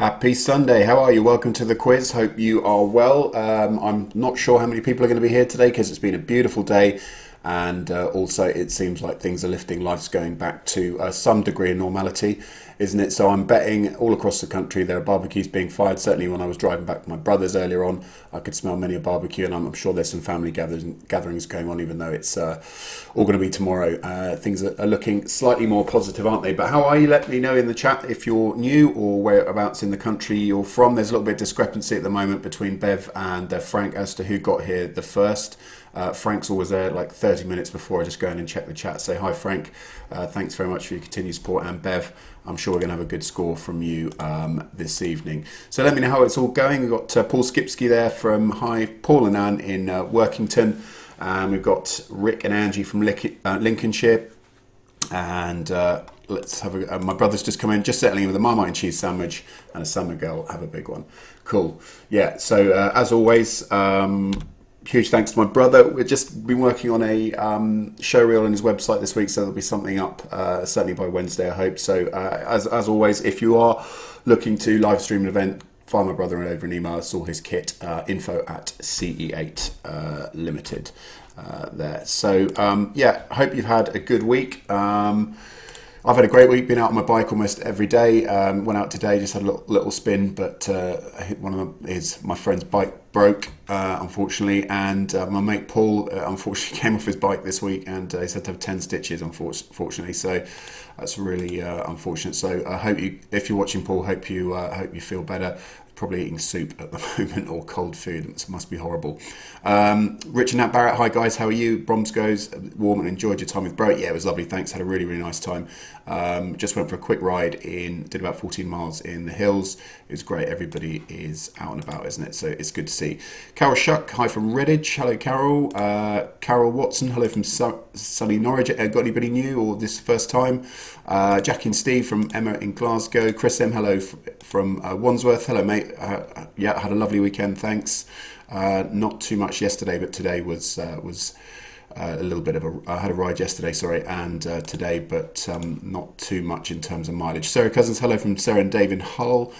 Happy Sunday. How are you? Welcome to the quiz. Hope you are well. I'm not sure how many people are going to be here today because it's been a beautiful day, and also it seems like things are lifting. Life's going back to some degree of normality, isn't it? So I'm betting all across the country there are barbecues being fired. Certainly when I was driving back to my brother's earlier on, I could smell many a barbecue, and I'm sure there's some family gatherings going on, even though it's all going to be tomorrow. Things are looking slightly more positive, aren't they? But how are you? Let me know in the chat if you're new or whereabouts in the country you're from. There's a little bit of discrepancy at the moment between Bev and Frank as to who got here the first. Frank's always there like 30 minutes before. I just go in and check the chat. Say hi, Frank. Thanks very much for your continued support. And Bev, I'm sure we're going to have a good score from you this evening. So let me know how it's all going. We've got Paul Skipsky there from Paul and Anne in Workington. We've got Rick and Angie from Lincolnshire. And let's have my brother's just come in, just settling in with a Marmite and cheese sandwich and a San Miguel. Have a big one. Cool. Yeah, so as always, huge thanks to my brother. We've just been working on a show reel on his website this week, so there'll be something up certainly by Wednesday, I hope. So as always, if you are looking to live stream an event, find my brother over an email. I saw his kit, info at CE8 Limited there. So yeah, I hope you've had a good week. I've had a great week, been out on my bike almost every day. Went out today, just had a little spin, but my friend's bike broke, unfortunately, and my mate Paul unfortunately came off his bike this week, and he's had to have 10 stitches, unfortunately. So that's really unfortunate. So I hope if you're watching, Paul, hope you feel better. Probably eating soup at the moment or cold food. It must be horrible. Richard Nat Barrett, hi guys, how are you? Bromsgoes, warm and enjoyed your time with Bro. Yeah, it was lovely, thanks. Had a really, really nice time. Just went for a quick ride did about 14 miles in the hills. It was great. Everybody is out and about, isn't it? So it's good to see. Carol Shuck, hi from Redditch. Hello, Carol. Carol Watson, hello from sunny Norwich. Got anybody new or this first time? Jackie and Steve from Emma in Glasgow. Chris M, hello from Wandsworth. Hello, mate. Yeah, had a lovely weekend, thanks. Not too much yesterday, but today was a little bit of I had a ride yesterday, sorry, and today, but not too much in terms of mileage. Sarah Cousins, hello from Sarah and Dave in Hull.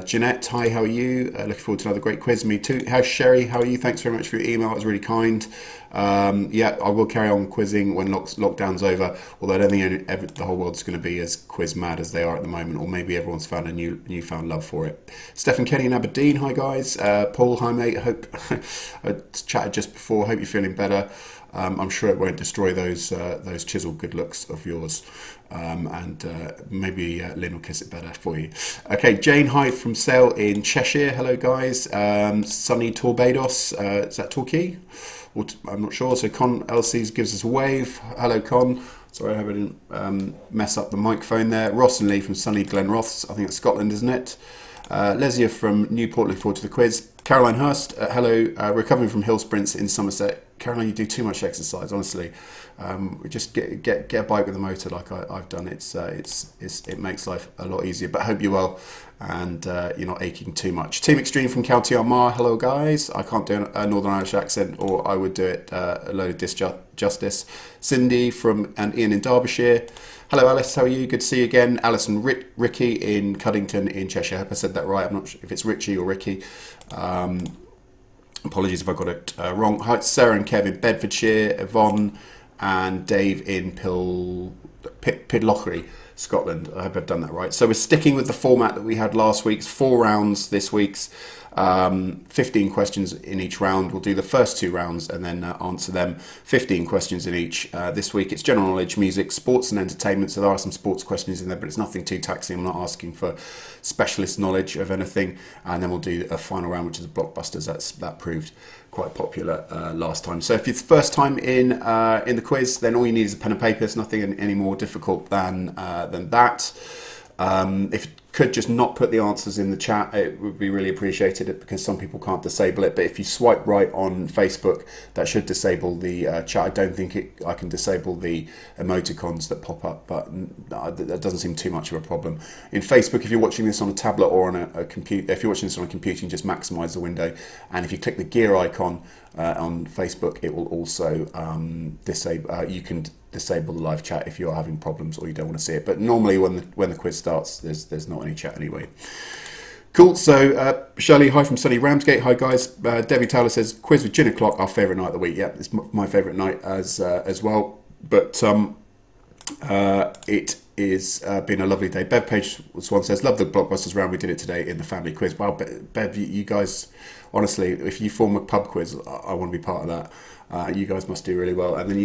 Jeanette, hi, how are you? Looking forward to another great quiz. Me too. How's Sherry? How are you? Thanks very much for your email. It was really kind. Yeah, I will carry on quizzing when lockdown's over, although I don't think the whole world's going to be as quiz mad as they are at the moment, or maybe everyone's found a newfound love for it. Stephen Kenny in Aberdeen, hi guys. Paul, hi mate. Hope I chatted just before. Hope you're feeling better. I'm sure it won't destroy those chiseled good looks of yours, and maybe Lynn will kiss it better for you. Okay, Jane, hi from Sale in Cheshire. Hello guys. Sunny Torbados. Is that Torquay? I'm not sure. So Con LCs gives us a wave. Hello Con. Sorry, I didn't mess up the microphone there. Ross and Lee from sunny Glenrothes. I think it's Scotland, isn't it? Lesia from Newport, looking forward to the quiz. Caroline Hurst, hello, recovering from hill sprints in Somerset. Caroline, you do too much exercise, honestly. Just get a bike with a motor like I've done. It makes life a lot easier. But I hope you're well and you're not aching too much. Team Extreme from County Armagh, hello guys. I can't do a Northern Irish accent, or I would do it a load of disjustice. Cindy and Ian in Derbyshire. Hello Alice, how are you? Good to see you again. Alice and Ricky in Cuddington in Cheshire. I hope I said that right. I'm not sure if it's Richie or Ricky. Apologies if I got it wrong. Hi, Sarah and Kev in Bedfordshire, Yvonne and Dave in Pidlockery, Scotland. I hope I've done that right. So we're sticking with the format that we had last week's 4 rounds this week's. 15 questions in each round. We'll do the first 2 rounds and then answer them. 15 questions in each. This week it's general knowledge, music, sports and entertainment. So there are some sports questions in there, but it's nothing too taxing. I'm not asking for specialist knowledge of anything. And then we'll do a final round, which is a blockbusters. That proved quite popular last time. So if it's the first time in the quiz, then all you need is a pen and paper. It's nothing any more difficult than that. If you could just not put the answers in the chat, it would be really appreciated, because some people can't disable it. But if you swipe right on Facebook, that should disable the chat. I don't think I can disable the emoticons that pop up, but that doesn't seem too much of a problem. In Facebook, if you're watching this on a tablet or on a computer, if you're watching this on a computer, you just maximize the window. And if you click the gear icon on Facebook, it will also disable. You can disable the live chat if you are having problems or you don't want to see it. But normally when the quiz starts, there's not any chat anyway. Cool. So Shirley, hi from sunny Ramsgate. Hi guys. Debbie Taylor says quiz with gin o'clock, our favourite night of the week. Yeah, it's my favourite night as well. But it is been a lovely day. Bev Page Swan says, love the blockbusters round. We did it today in the family quiz. Wow, Bev, you guys, honestly, if you form a pub quiz, I want to be part of that. You guys must do really well, and then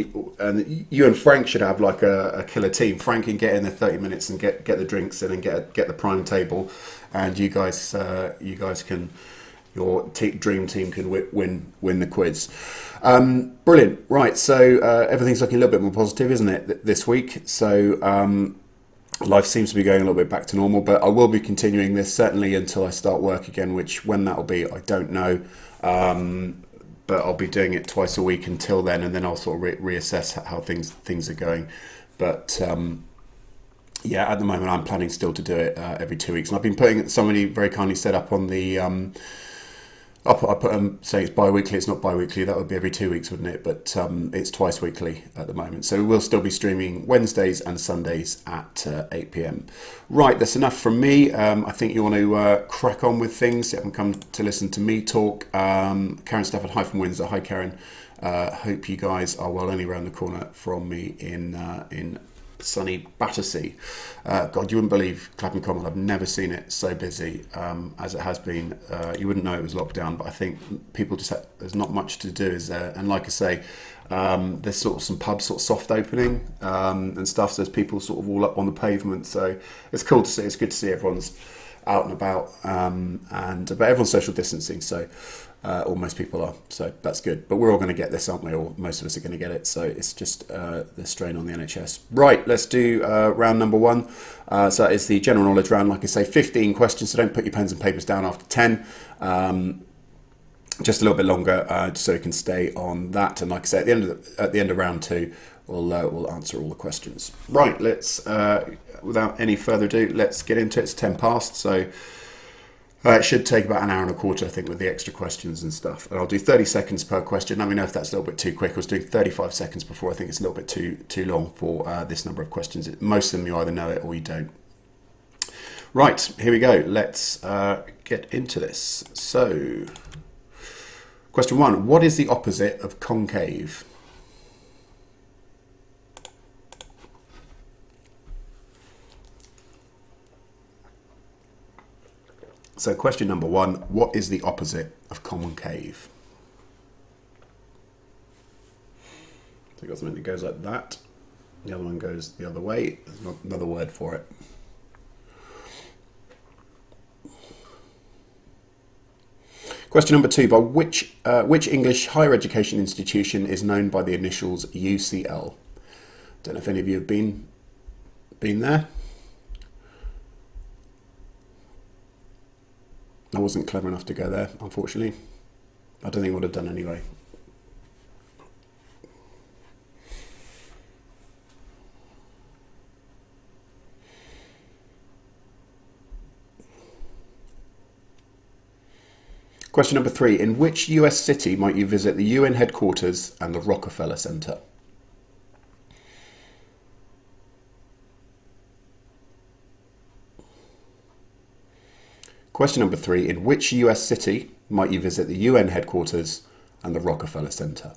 you and Frank should have like a killer team. Frank can get in there 30 minutes and get the drinks in and get the prime table, and you guys can, your dream team can win the quiz. Brilliant. Right, so everything's looking a little bit more positive, isn't it, this week? So life seems to be going a little bit back to normal, but I will be continuing this certainly until I start work again, which when that'll be, I don't know. But I'll be doing it twice a week until then, and then I'll sort of reassess how things are going. But yeah, at the moment I'm planning still to do it every 2 weeks, and I've been putting, somebody very kindly set up on the I put saying it's bi-weekly. It's not bi-weekly. That would be every 2 weeks, wouldn't it? But it's twice weekly at the moment. So we'll still be streaming Wednesdays and Sundays at 8 p.m. Right, that's enough from me. I think you want to crack on with things. You haven't come to listen to me talk. Karen Stafford, hi from Windsor. Hi, Karen. Hope you guys are well. Only around the corner from me in sunny Battersea. God, you wouldn't believe Clapham Common. I've never seen it so busy as it has been. You wouldn't know it was locked down, but I think people just there's not much to do, is there? And like I say, there's sort of some pubs sort of soft opening and stuff. So there's people sort of all up on the pavement. So it's cool to see. It's good to see everyone's out and about, but everyone's social distancing. So. Or most people are, so that's good. But we're all going to get this, aren't we? Or most of us are going to get it. So it's just the strain on the NHS. Right, let's do round number one. So that is the general knowledge round. Like I say, 15 questions. So don't put your pens and papers down after 10. Just a little bit longer, just so you can stay on that. And like I say, at the end of round two, we'll answer all the questions. Right, let's without any further ado, let's get into it. It's 10 past, so. It should take about an hour and a quarter, I think, with the extra questions and stuff. And I'll do 30 seconds per question. Let me know if that's a little bit too quick. I was doing 35 seconds before. I think it's a little bit too long for this number of questions. Most of them you either know it or you don't. Right, here we go. Let's get into this. So, question one. What is the opposite of concave? So question number one, what is the opposite of concave? So you've got something that goes like that. The other one goes the other way. There's not another word for it. Question number two, by which English higher education institution is known by the initials UCL? Don't know if any of you have been there. I wasn't clever enough to go there, unfortunately. I don't think I would have done anyway. Question number three. In which US city might you visit the UN headquarters and the Rockefeller Center? Question number three. In which US city might you visit the UN headquarters and the Rockefeller Center?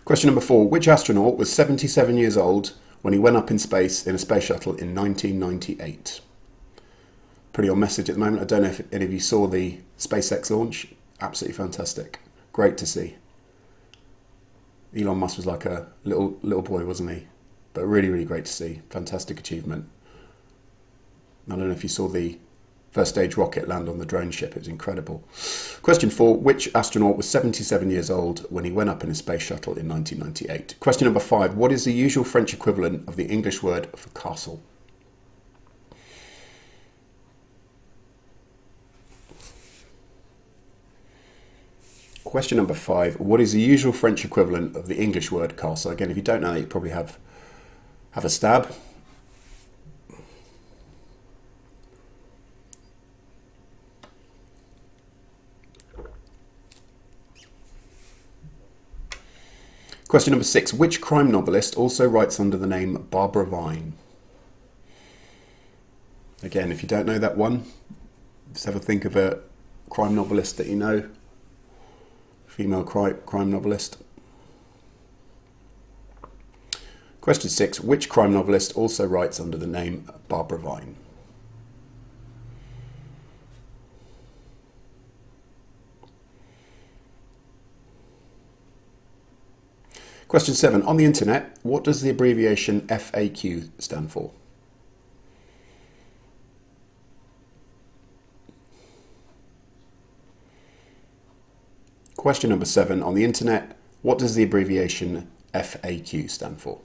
Question number four. Which astronaut was 77 years old when he went up in space in a space shuttle in 1998? Pretty on message at the moment. I don't know if any of you saw the SpaceX launch. Absolutely fantastic. Great to see. Elon Musk was like a little boy, wasn't he? But really, really great to see. Fantastic achievement. I don't know if you saw the first stage rocket land on the drone ship. It was incredible. Question four. Which astronaut was 77 years old when he went up in a space shuttle in 1998? Question number five. What is the usual French equivalent of the English word for castle? Question number five. What is the usual French equivalent of the English word castle? Again, if you don't know that, you probably have a stab. Question number 6. Which crime novelist also writes under the name Barbara Vine? Again, if you don't know that one, just have a think of a crime novelist that you know. Female crime novelist. Question 6. Which crime novelist also writes under the name Barbara Vine? Question 7. On the internet, what does the abbreviation FAQ stand for? Question number 7. On the internet, what does the abbreviation FAQ stand for?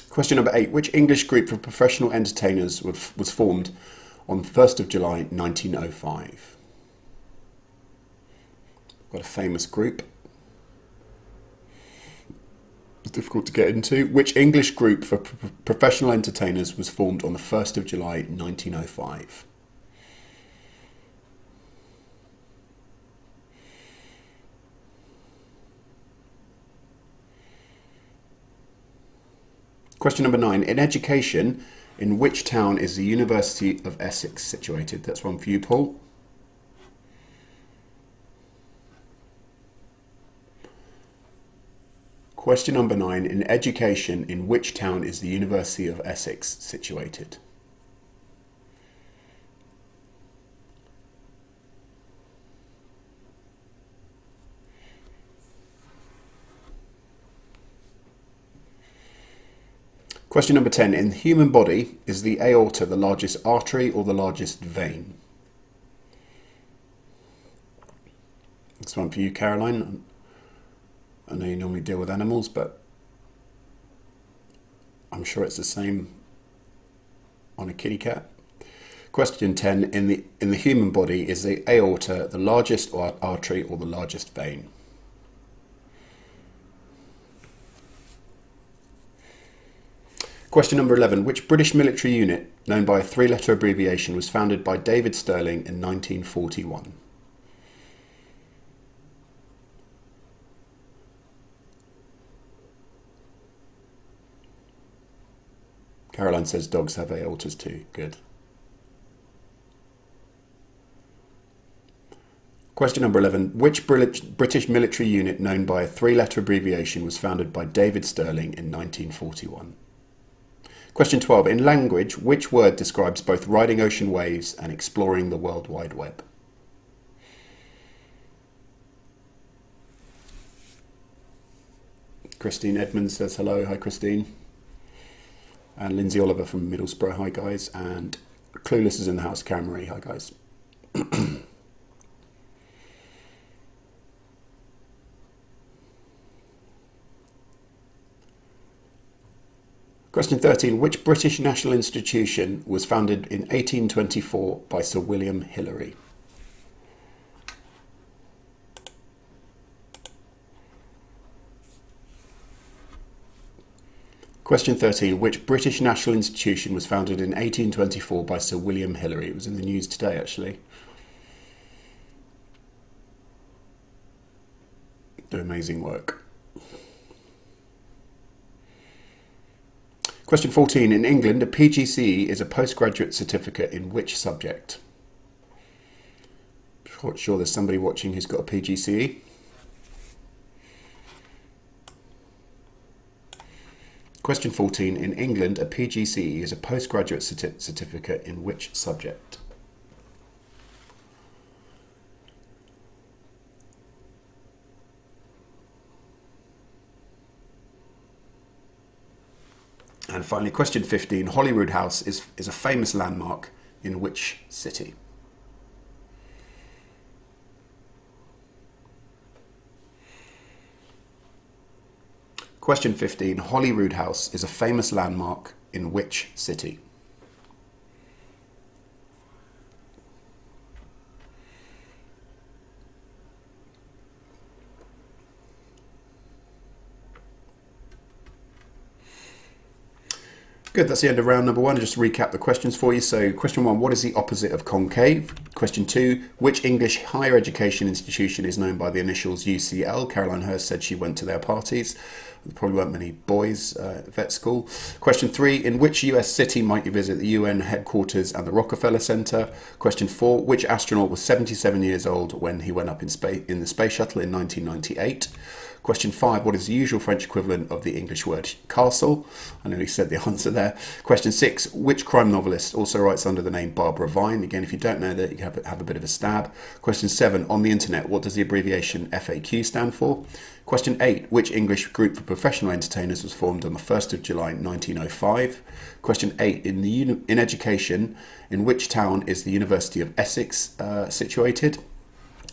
Question number 8. Which English group of professional entertainers was formed on the 1st of July 1905? Got a famous group. It's difficult to get into. Which English group for professional entertainers was formed on the 1st of July 1905? Question number 9. In education, in which town is the University of Essex situated? That's one for you, Paul. Question number 9. In education, in which town is the University of Essex situated? Question number 10. In the human body, is the aorta the largest artery or the largest vein? This one for you, Caroline. I know you normally deal with animals, but I'm sure it's the same on a kitty cat. Question 10. In the human body, is the aorta the largest artery or the largest vein? Question number 11. Which British military unit, known by a 3-letter abbreviation, was founded by David Stirling in 1941? Caroline says dogs have aortas too. Good. Question number 11. Which British military unit, known by a 3-letter abbreviation, was founded by David Stirling in 1941? Question 12. In language, which word describes both riding ocean waves and exploring the World Wide Web? Christine Edmonds says hello. Hi, Christine. And Lindsay Oliver from Middlesbrough. Hi, guys. And Clueless is in the house. Karen Marie. Hi, guys. Question 13. Which British national institution was founded in 1824 by Sir William Hillary? Question 13. Which British national institution was founded in 1824 by Sir William Hillary? It was in the news today, actually. Do amazing work. Question 14. In England, a PGCE is a postgraduate certificate in which subject? I'm sure there's somebody watching who's got a PGCE. Question 14. In England, a PGCE is a postgraduate certificate in which subject? And finally, question 15. Holyrood House is a famous landmark in which city? Question 15. Holyrood House is a famous landmark in which city? Good, that's the end of round number one. Just to recap the questions for you. So question one, what is the opposite of concave? Question two, which English higher education institution is known by the initials UCL? Caroline Hurst said she went to their parties. There probably weren't many boys at vet school. Question three, in which US city might you visit the UN headquarters and the Rockefeller Center? Question four, which astronaut was 77 years old when he went up in the space shuttle in 1998? Question five, what is the usual French equivalent of the English word castle? I nearly said the answer there. Question six, which crime novelist also writes under the name Barbara Vine? Again, if you don't know that, you can have a bit of a stab. Question seven, on the internet, what does the abbreviation FAQ stand for? Question eight, which English group for professional entertainers was formed on the 1st of July 1905? Question eight, in education, in which town is the University of Essex situated?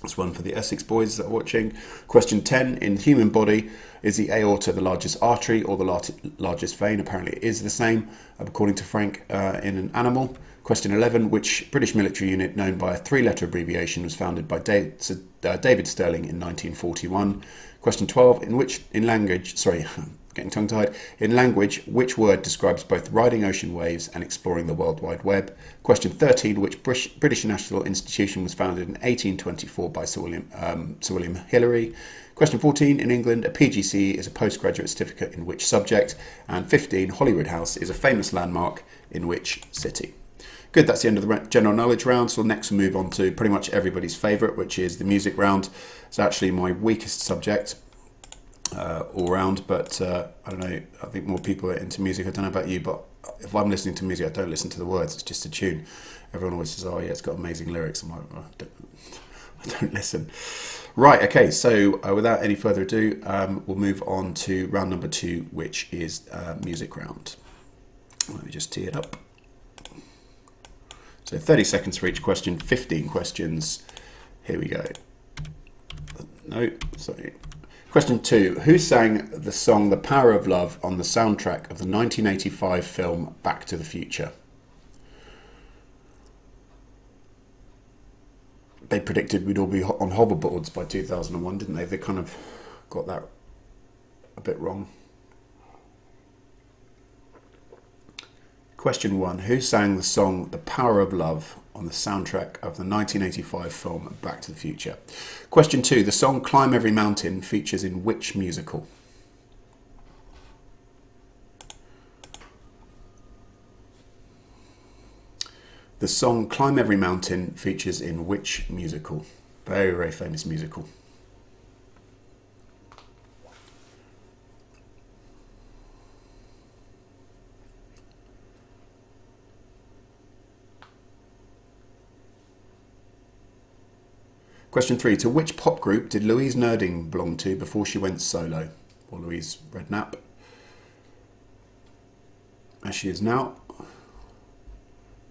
That's one for the Essex boys that are watching. Question 10, in the human body, is the aorta the largest artery or the largest vein? Apparently it is the same, according to Frank, in an animal. Question 11, which British military unit known by a three-letter abbreviation was founded by David Stirling in 1941? Question 12, in language, which word describes both riding ocean waves and exploring the World Wide Web? Question 13, which British National Institution was founded in 1824 by Sir William Hillary? Question 14, in England, a PGCE is a postgraduate certificate in which subject? And 15, Holyrood House is a famous landmark in which city? Good, that's the end of the general knowledge round. So next we'll move on to pretty much everybody's favourite, which is the music round. It's actually my weakest subject all round, but I don't know, I think more people are into music. I don't know about you, but if I'm listening to music, I don't listen to the words, it's just a tune. Everyone always says, oh yeah, it's got amazing lyrics. I'm like, oh, I don't listen. Right, okay, so without any further ado, we'll move on to round number two, which is music round. Let me just tee it up. So 30 seconds for each question, 15 questions. Here we go. No, sorry. Question 2. Who sang the song The Power of Love on the soundtrack of the 1985 film Back to the Future? They predicted we'd all be on hoverboards by 2001, didn't they? They kind of got that a bit wrong. Question 1. Who sang the song The Power of Love on the soundtrack of the 1985 film Back to the Future? Question 2. The song Climb Every Mountain features in which musical? The song Climb Every Mountain features in which musical? Very, very famous musical. Question 3. To which pop group did Louise Nerding belong to before she went solo? Or Louise Redknapp, as she is now.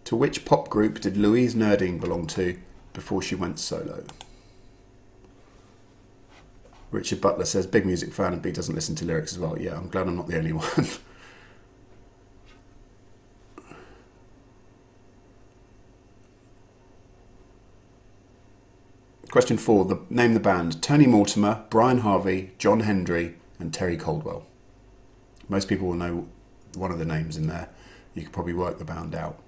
To which pop group did Louise Nerding belong to before she went solo? Richard Butler says, big music fan and B doesn't listen to lyrics as well. Yeah, I'm glad I'm not the only one. Question 4. Name the band. Tony Mortimer, Brian Harvey, John Hendry and Terry Caldwell. Most people will know one of the names in there. You could probably work the band out.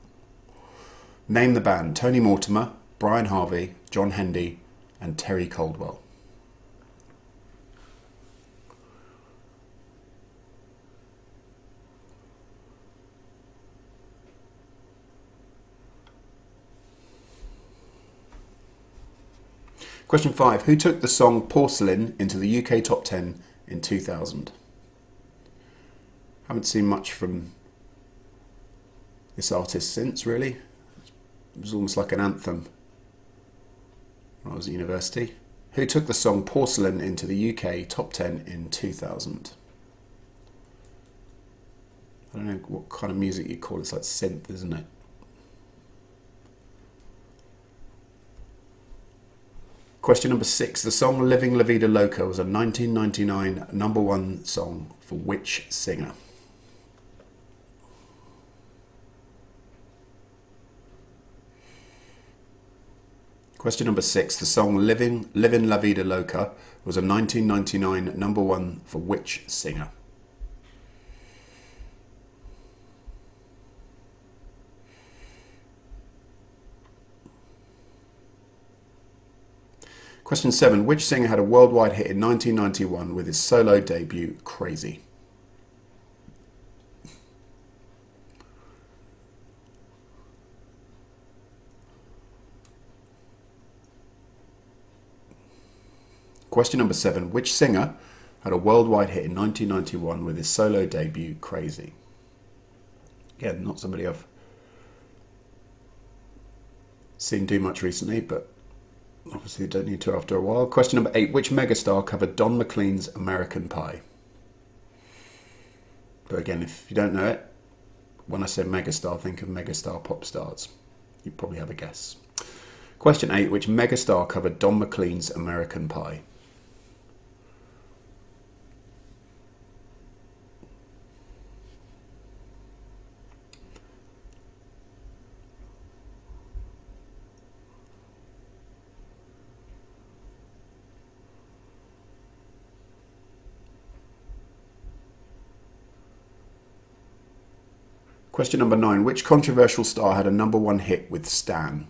Name the band. Tony Mortimer, Brian Harvey, John Hendry and Terry Caldwell. Question 5. Who took the song Porcelain into the UK top 10 in 2000? Haven't seen much from this artist since, really. It was almost like an anthem when I was at university. Who took the song Porcelain into the UK top 10 in 2000? I don't know what kind of music you call it. It's like synth, isn't it? Question number 6. The song Living La Vida Loca was a 1999 #1 song for which singer? Question number 6. The song Living La Vida Loca was a 1999 #1 for which singer? Question 7. Which singer had a worldwide hit in 1991 with his solo debut, Crazy? Question number 7. Which singer had a worldwide hit in 1991 with his solo debut, Crazy? Again, not somebody I've seen do much recently, but obviously don't need to after a while. Question number 8. Which megastar covered Don McLean's American Pie? But again, if you don't know it, when I say megastar, think of megastar pop stars. You probably have a guess. Question 8. Which megastar covered Don McLean's American Pie? Question number 9. Which controversial star had a #1 hit with Stan?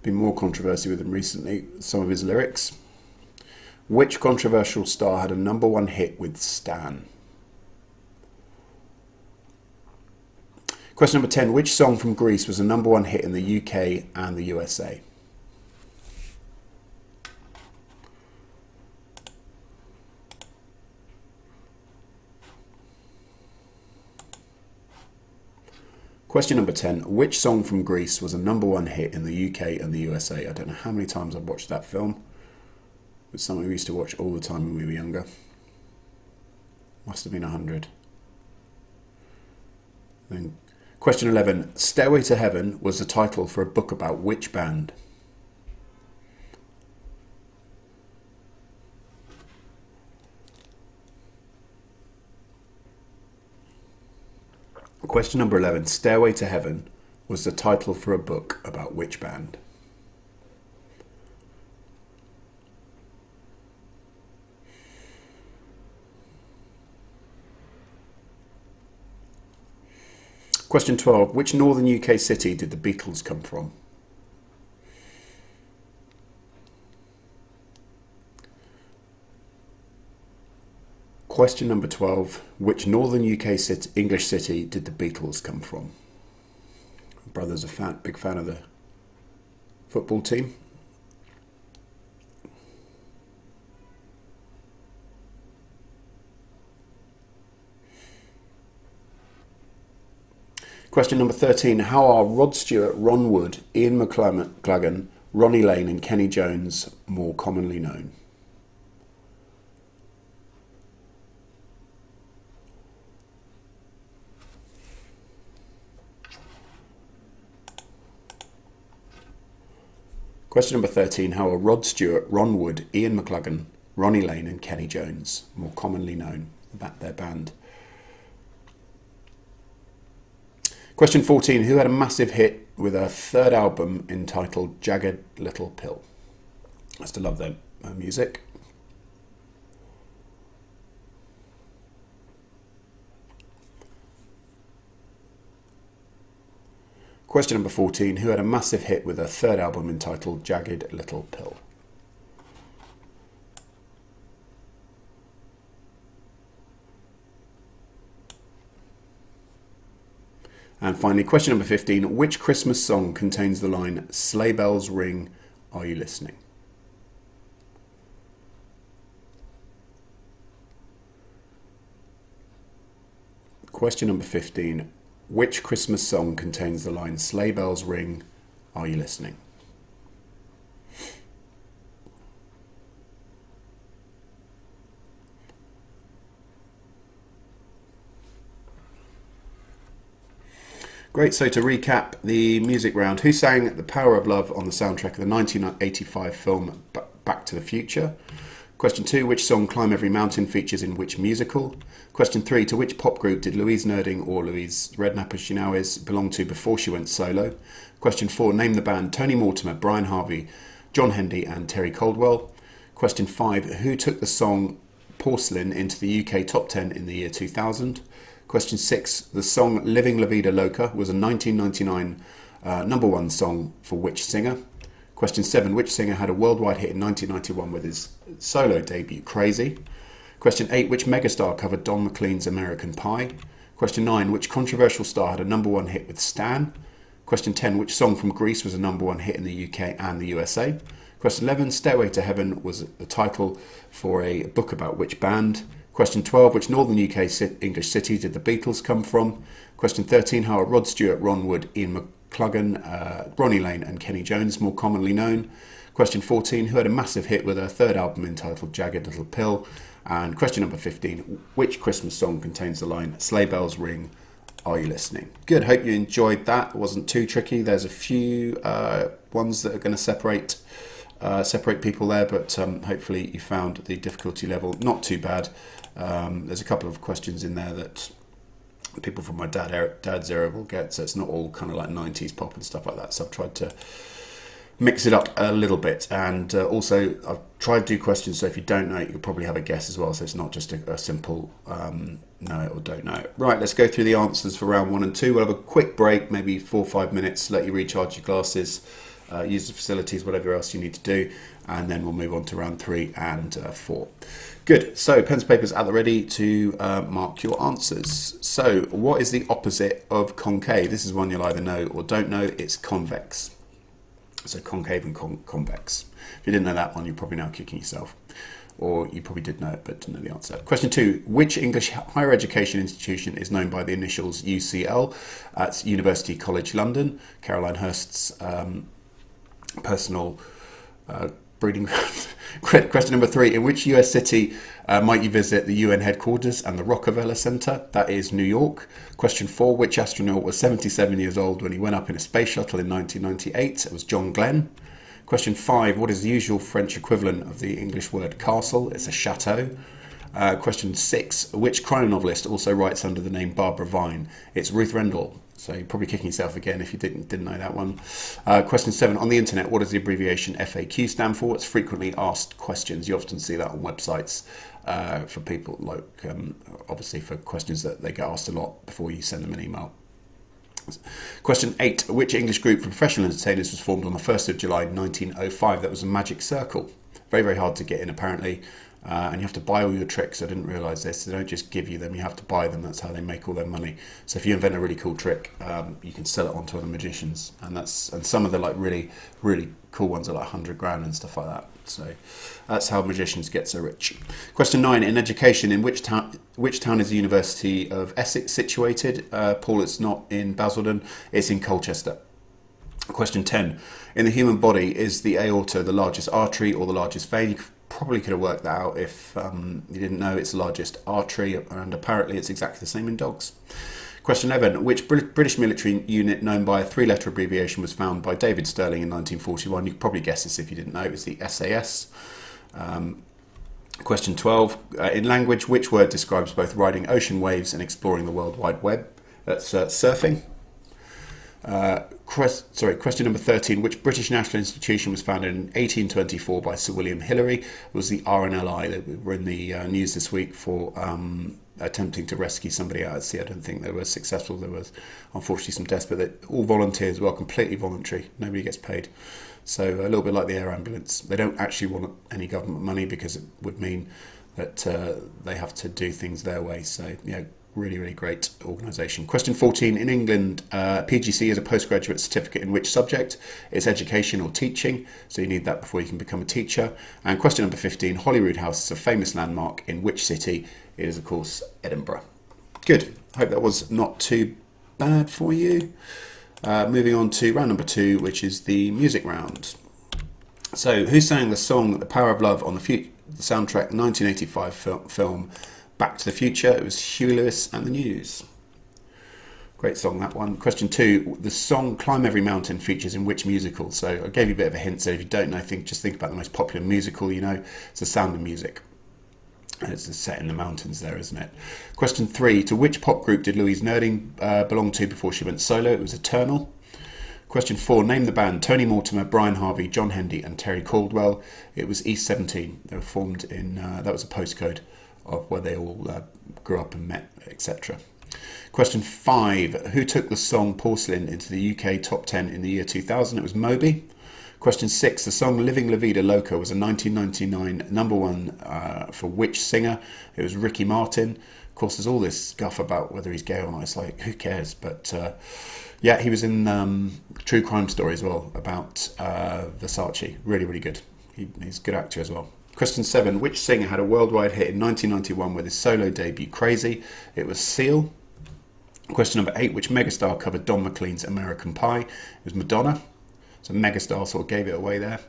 Been more controversy with him recently, some of his lyrics. Which controversial star had a #1 hit with Stan? Question number 10. Which song from Greece was a #1 hit in the UK and the USA? Question number 10. Which song from Greece was a #1 hit in the UK and the USA? I don't know how many times I've watched that film. It's something we used to watch all the time when we were younger. Must have been 100. Then question 11. Stairway to Heaven was the title for a book about which band? Question number 11. Stairway to Heaven was the title for a book about which band? Question 12. Which northern UK city did the Beatles come from? Question number 12. Which northern UK English city did the Beatles come from? My brother's a big fan of the football team. Question number 13. How are Rod Stewart, Ron Wood, Ian McClellan, Ronnie Lane and Kenny Jones more commonly known? Question number 13. How are Rod Stewart, Ron Wood, Ian McClellan, Ronnie Lane and Kenny Jones more commonly known about their band? Question 14. Who had a massive hit with a third album entitled Jagged Little Pill? I used to love their music. Question number 14. Who had a massive hit with a third album entitled Jagged Little Pill? And finally, question number 15. Which Christmas song contains the line, "Sleigh bells ring, are you listening"? Question number 15. Which Christmas song contains the line, "Sleigh bells ring, are you listening"? Great, so to recap the music round, who sang The Power of Love on the soundtrack of the 1985 film Back to the Future? Question 2, which song Climb Every Mountain features in which musical? Question 3, to which pop group did Louise Nerding, or Louise Redknapp as she now is, belong to before she went solo? Question 4, name the band Tony Mortimer, Brian Harvey, John Hendy and Terry Caldwell. Question 5, who took the song Porcelain into the UK top 10 in the year 2000? Question 6, the song Living La Vida Loca was a 1999 number one song for which singer? Question 7, which singer had a worldwide hit in 1991 with his solo debut, Crazy? Question 8, which megastar covered Don McLean's American Pie? Question 9, which controversial star had a number one hit with Stan? Question 10, which song from Greece was a number one hit in the UK and the USA? Question 11, Stairway to Heaven was the title for a book about which band? Question 12, which northern UK English city did the Beatles come from? Question 13, how are Rod Stewart, Ron Wood, Ian McCluggan, Ronnie Lane and Kenny Jones more commonly known? Question 14, who had a massive hit with their third album entitled Jagged Little Pill? And question number 15, which Christmas song contains the line, Sleigh Bells Ring, Are You Listening? Good, hope you enjoyed that. It wasn't too tricky. There's a few ones that are going to separate people there, but hopefully you found the difficulty level not too bad. There's a couple of questions in there that people from my dad's era will get, so it's not all kind of like 90s pop and stuff like that. So I've tried to mix it up a little bit, and also I've tried to do questions so if you don't know it, you could probably have a guess as well, so it's not just a simple know it or don't know it. Right, let's go through the answers for round 1 and 2. We'll have a quick break, maybe 4 or 5 minutes, let you recharge your glasses, use the facilities, whatever else you need to do, and then we'll move on to round 3 and 4. Good, so pens and papers at the ready to mark your answers. So what is the opposite of concave? This is one you'll either know or don't know. It's convex. So concave and convex. If you didn't know that one, you're probably now kicking yourself. Or you probably did know it, but didn't know the answer. Question 2, which English higher education institution is known by the initials UCL? That's University College London, Caroline Hirst's personal breeding ground. Question number 3, in which US city might you visit the UN headquarters and the Rockefeller Center? That is New York. Question 4, which astronaut was 77 years old when he went up in a space shuttle in 1998? It was John Glenn. Question 5, what is the usual French equivalent of the English word castle? It's a chateau. Question 6, which crime novelist also writes under the name Barbara Vine? It's Ruth Rendell. So you're probably kicking yourself again if you didn't know that one. Question 7, on the internet, what does the abbreviation FAQ stand for? It's frequently asked questions. You often see that on websites for people, like obviously for questions that they get asked a lot before you send them an email. Question 8, which English group for professional entertainers was formed on the 1st of July 1905? That was a Magic Circle. Very, very hard to get in apparently. And you have to buy all your tricks. I didn't realise this. They don't just give you them, you have to buy them. That's how they make all their money. So if you invent a really cool trick, you can sell it on to other magicians. And some of the like really, really cool ones are like 100 grand and stuff like that. So that's how magicians get so rich. Question 9, in education, in which town is the University of Essex situated? Paul, it's not in Basildon, it's in Colchester. Question 10, in the human body, is the aorta the largest artery or the largest vein? You probably could have worked that out if you didn't know. It's the largest artery, and apparently it's exactly the same in dogs. Question 11, which British military unit known by a 3-letter abbreviation was found by David Stirling in 1941? You could probably guess this if you didn't know. It was the SAS. Question 12, in language, which word describes both riding ocean waves and exploring the World Wide Web? That's surfing. Question number 13, which British national institution was founded in 1824 by Sir William Hillary? It was the RNLI. They were in the news this week for attempting to rescue somebody out at sea. I don't think they were successful. There was unfortunately some deaths, but all volunteers, well, completely voluntary. Nobody gets paid. So a little bit like the air ambulance. They don't actually want any government money because it would mean that they have to do things their way. So, really, really great organisation. Question 14, in England, PGC is a postgraduate certificate in which subject? It's education or teaching, so you need that before you can become a teacher. And question number 15, Holyrood House is a famous landmark in which city? It is, of course, Edinburgh. Good. Hope that was not too bad for you. Moving on to round number 2, which is the music round. So, who sang the song The Power of Love on the soundtrack 1985 film Back to the Future? It was Huey Lewis and the News. Great song, that one. Question 2, the song Climb Every Mountain features in which musical? So I gave you a bit of a hint, so if you don't know, just think about the most popular musical you know. It's The Sound of Music. It's set in the mountains there, isn't it? Question 3, to which pop group did Louise Nerding belong to before she went solo? It was Eternal. Question 4, name the band Tony Mortimer, Brian Harvey, John Hendy and Terry Caldwell. It was East 17. They were formed in, that was a postcode of where they all grew up and met, etc. Question 5. Who took the song Porcelain into the UK top 10 in the year 2000? It was Moby. Question 6. The song Living La Vida Loca was a 1999 number one for which singer? It was Ricky Martin. Of course, there's all this guff about whether he's gay or not. It's like, who cares? But yeah, he was in True Crime Story as well about Versace. Really, really good. He's a good actor as well. Question 7. Which singer had a worldwide hit in 1991 with his solo debut Crazy? It was Seal. Question number 8. Which megastar covered Don McLean's American Pie? It was Madonna. So megastar sort of gave it away there,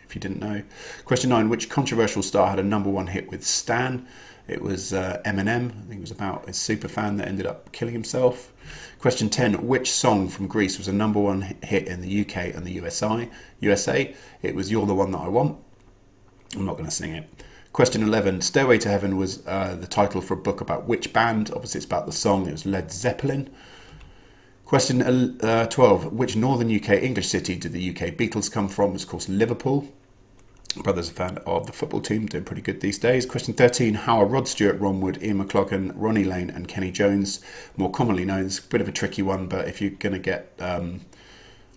if you didn't know. Question 9. Which controversial star had a number one hit with Stan? It was Eminem. I think it was about his superfan that ended up killing himself. Question 10. Which song from Greece was a number one hit in the UK and the USA? It was You're the One That I Want. I'm not going to sing it. Question 11. Stairway to Heaven was the title for a book about which band? Obviously it's about the song. It was Led Zeppelin. Question 12. Which northern UK English city did the UK Beatles come from? It was, of course, Liverpool. My brother's a fan of the football team, doing pretty good these days. Question 13. How are Rod Stewart, Ron Wood, Ian McLaughlin, Ronnie Lane and Kenny Jones more commonly known? It's a bit of a tricky one, but if you're going to get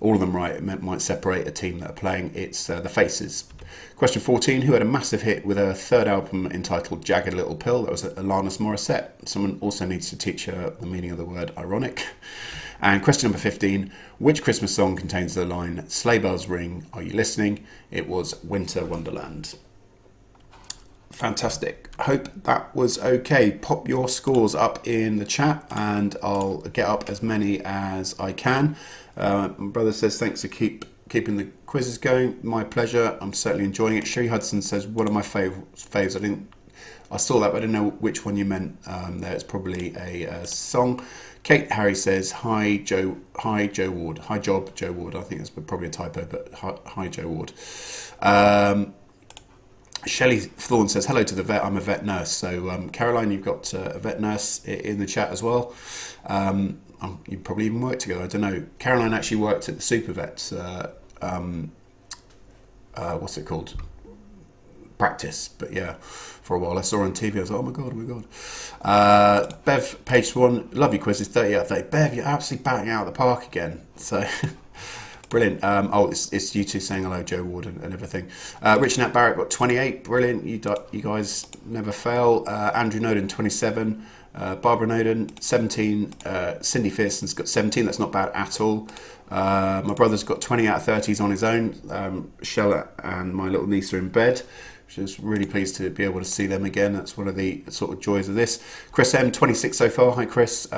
all of them right, it might separate a team that are playing. It's the Faces. Question 14. Who had a massive hit with her third album entitled Jagged Little Pill? That was Alanis Morissette. Someone also needs to teach her the meaning of the word ironic. And question number 15. Which Christmas song contains the line, Sleigh bells ring, are you listening? It was Winter Wonderland. Fantastic. Hope that was okay. Pop your scores up in the chat and I'll get up as many as I can. My brother says thanks for keeping the quizzes going. My pleasure. I'm certainly enjoying it. Sherry Hudson says one of my faves. I saw that, but I didn't know which one you meant there. It's probably a song. Kate Harry says, hi Joe Ward. Hi Job, Joe Ward. I think that's probably a typo, but hi Joe Ward. Shelley Thorne says, hello to the vet. I'm a vet nurse. So Caroline, you've got a vet nurse in the chat as well. You probably even work together. I don't know. Caroline actually worked at the Super Vets. What's it called? Practice, but yeah, for a while I saw her on TV. I was like, oh my god. Bev, page 1, love your quizzes, 30 out of 30. Bev, you're absolutely batting out of the park again. So brilliant. It's you two saying hello, Joe Ward and everything. Rich Nat Barrett got 28. Brilliant. You guys never fail. Andrew Noden 27. Barbara Noden 17. Cindy Fearson's got 17. That's not bad at all. My brother's got 20 out of 30s on his own. Shella and my little niece are in bed. Just really pleased to be able to see them again. That's one of the sort of joys of this. Chris M, 26 so far. Hi, Chris.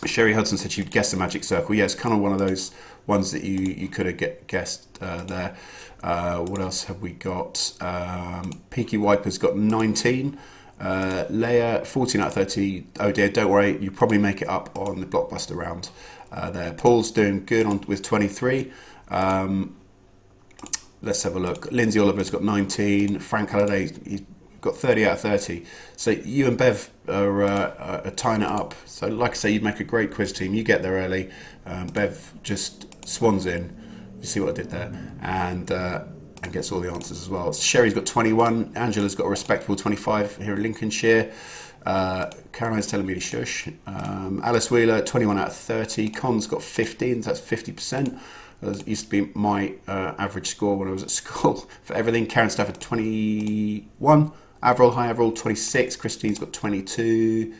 Sherry Hudson said she'd guess the Magic Circle. Yeah, it's kind of one of those ones that you could have guessed there. What else have we got? Peaky Wiper's got 19. Leia, 14 out of 30. Oh dear, don't worry. You probably make it up on the Blockbuster round there. Paul's doing good with 23. Let's have a look. Lindsay Oliver's got 19. Frank Halliday, he's got 30 out of 30. So you and Bev are tying it up. So like I say, you'd make a great quiz team. You get there early. Bev just swans in. You see what I did there? And gets all the answers as well. Sherry's got 21. Angela's got a respectable 25 here in Lincolnshire. Caroline's telling me to shush. Alice Wheeler, 21 out of 30. Con's got 15. So that's 50%. That used to be my average score when I was at school for everything. Karen Stafford, 21. Avril, hi Avril, 26. Christine's got 22.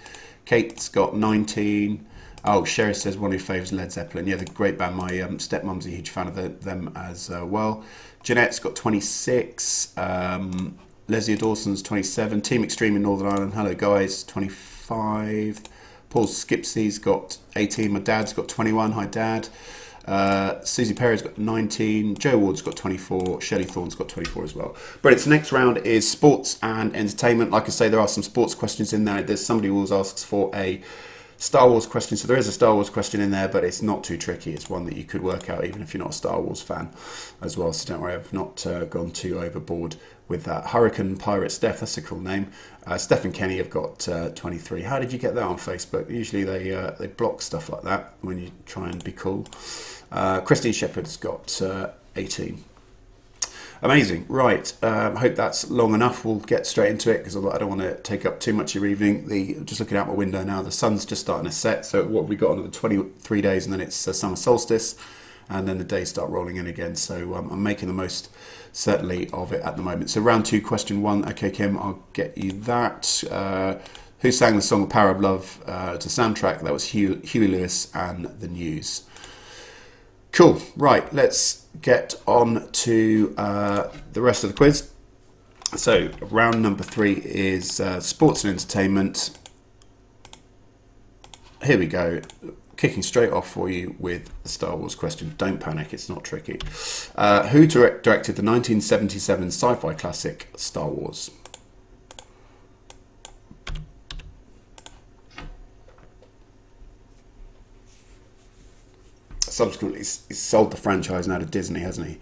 Kate's got 19. Oh, Sherry says one of your favourites, Led Zeppelin. Yeah, the great band. My stepmom's a huge fan of them as well. Jeanette's got 26. Leslie Dawson's 27. Team Extreme in Northern Ireland. Hello, guys. 25. Paul Skipsey's got 18. My dad's got 21. Hi, Dad. Susie Perry's got 19. Joe Ward's got 24. Shelley Thorne's got 24 as well. Brilliant. So next round is sports and entertainment. Like I say, there are some sports questions in there. There's somebody who always asks for a Star Wars question. So there is a Star Wars question in there, but it's not too tricky. It's one that you could work out even if you're not a Star Wars fan as well. So don't worry, I've not gone too overboard with that. Hurricane Pirate Steph, that's a cool name. Steph and Kenny have got 23. How did you get that on Facebook? Usually they block stuff like that when you try and be cool. Christine Shepherd's got 18. Amazing. Right. Hope that's long enough. We'll get straight into it because I don't want to take up too much of your evening. Just looking out my window now, the sun's just starting to set. So what have we got? Another 23 days and then it's summer solstice. And then the days start rolling in again. So I'm making the most, certainly, of it at the moment. So round 2, question 1. Okay, Kim, I'll get you that. Who sang the song Power of Love to soundtrack? That was Huey Lewis and the News. Cool. Right, let's get on to the rest of the quiz. So round number 3 is sports and entertainment. Here we go. Kicking straight off for you with the Star Wars question. Don't panic, it's not tricky. Who directed the 1977 sci-fi classic Star Wars? Subsequently, he's sold the franchise now to Disney, hasn't he?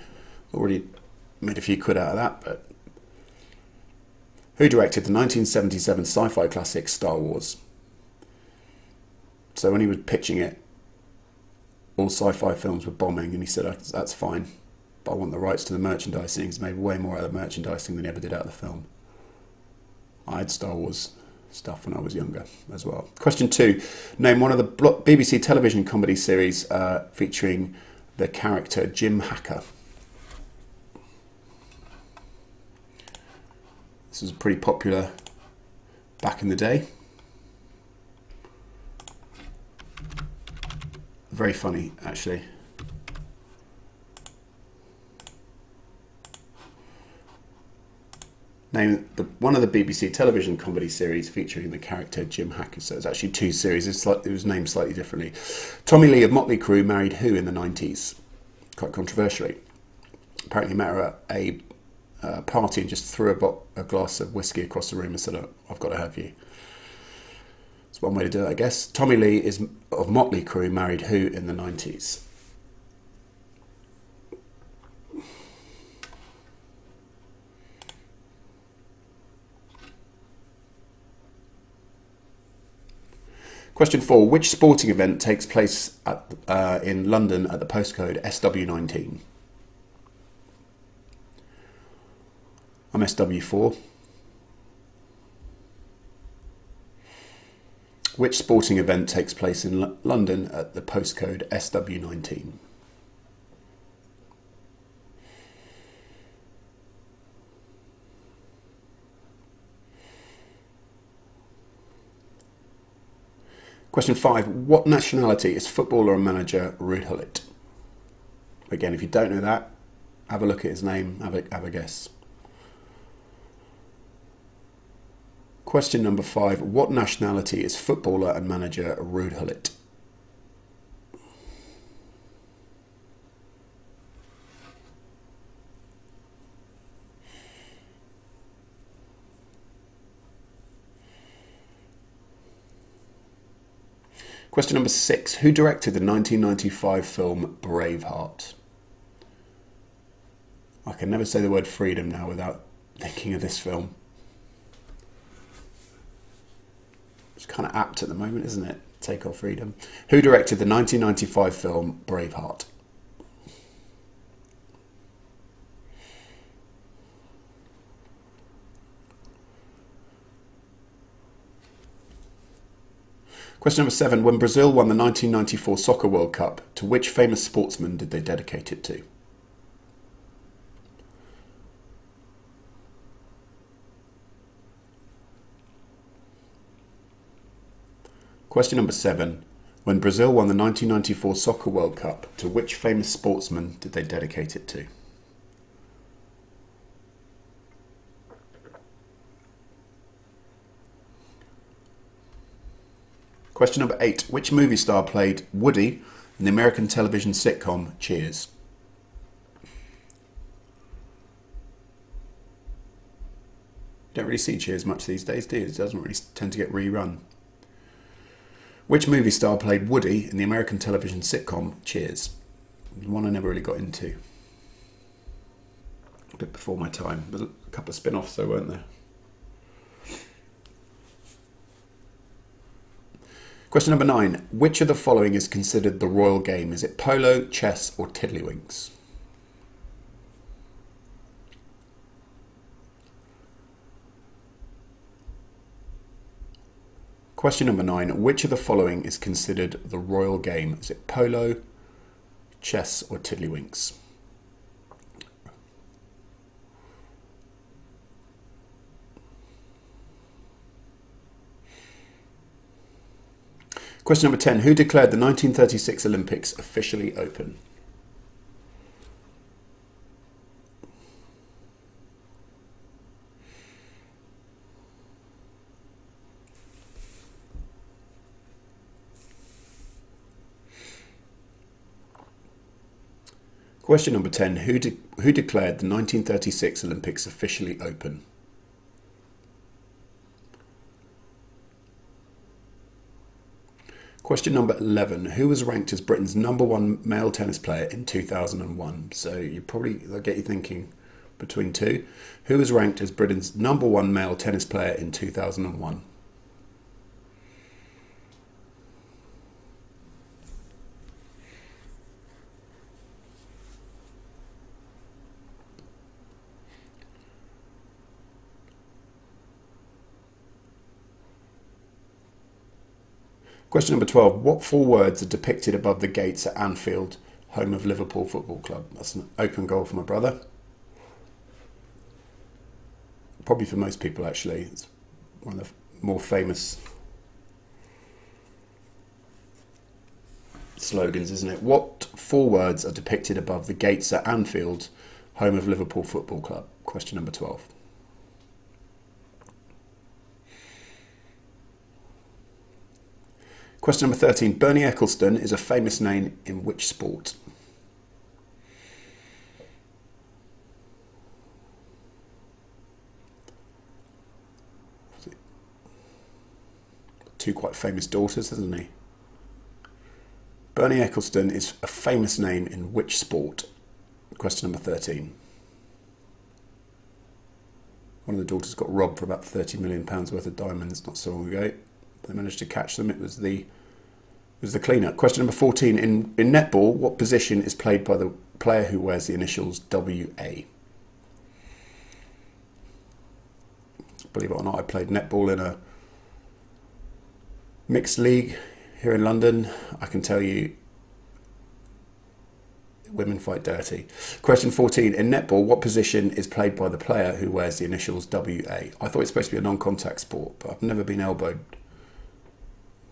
Already made a few quid out of that, but... Who directed the 1977 sci-fi classic Star Wars? So when he was pitching it, all sci-fi films were bombing, and he said, that's fine, but I want the rights to the merchandising. He's made way more out of the merchandising than he ever did out of the film. I had Star Wars stuff when I was younger as well. Question 2. Name one of the BBC television comedy series featuring the character Jim Hacker. This was pretty popular back in the day. Very funny, actually. Name one of the BBC television comedy series featuring the character Jim Hacker. So it's actually 2 series. It was named slightly differently. Tommy Lee of Motley Crue married who in the 90s? Quite controversially. Apparently met her at a party and just threw a glass of whiskey across the room and said, I've got to have you. That's one way to do it, I guess. Tommy Lee of Motley Crue married who in the 90s? Question 4. Which sporting event takes place in London at the postcode SW19? I'm SW4. Which sporting event takes place in London at the postcode SW19? Question 5. What nationality is footballer and manager Ruud Gullit? Again, if you don't know that, have a look at his name, have a guess. Question number 5. What nationality is footballer and manager Ruud Gullit? Question number 6. Who directed the 1995 film Braveheart? I can never say the word freedom now without thinking of this film. It's kind of apt at the moment, isn't it? Take Our Freedom. Who directed the 1995 film Braveheart? Question number 7. When Brazil won the 1994 Soccer World Cup, to which famous sportsman did they dedicate it to? Question number 7. When Brazil won the 1994 Soccer World Cup, to which famous sportsman did they dedicate it to? Question number 8. Which movie star played Woody in the American television sitcom Cheers? Don't really see Cheers much these days, do you? It doesn't really tend to get rerun. Which movie star played Woody in the American television sitcom Cheers? One I never really got into. A bit before my time. But a couple of spin-offs though, weren't there? Question number 9. Which of the following is considered the royal game? Is it polo, chess or tiddlywinks? Question number 9. Which of the following is considered the royal game? Is it polo, chess, or tiddlywinks? Question number 10. Who declared the 1936 Olympics officially open? Question number 10. Who declared the 1936 Olympics officially open? Question number 11. Who was ranked as Britain's #1 male tennis player in 2001? So they'll get you thinking between two. Who was ranked as Britain's #1 male tennis player in 2001? Question number 12. What 4 words are depicted above the gates at Anfield, home of Liverpool Football Club? That's an open goal for my brother. Probably for most people, actually. It's one of the more famous slogans, isn't it? What 4 words are depicted above the gates at Anfield, home of Liverpool Football Club? Question number 12. Question number 13. Bernie Ecclestone is a famous name in which sport? Two quite famous daughters, hasn't he? Bernie Ecclestone is a famous name in which sport? Question number 13. One of the daughters got robbed for about £30 million worth of diamonds not so long ago. They managed to catch them. It was the cleaner. Question number 14. In netball, what position is played by the player who wears the initials WA? Believe it or not, I played netball in a mixed league here in London. I can tell you, women fight dirty. Question 14. In netball, what position is played by the player who wears the initials WA? I thought it's supposed to be a non-contact sport, but I've never been elbowed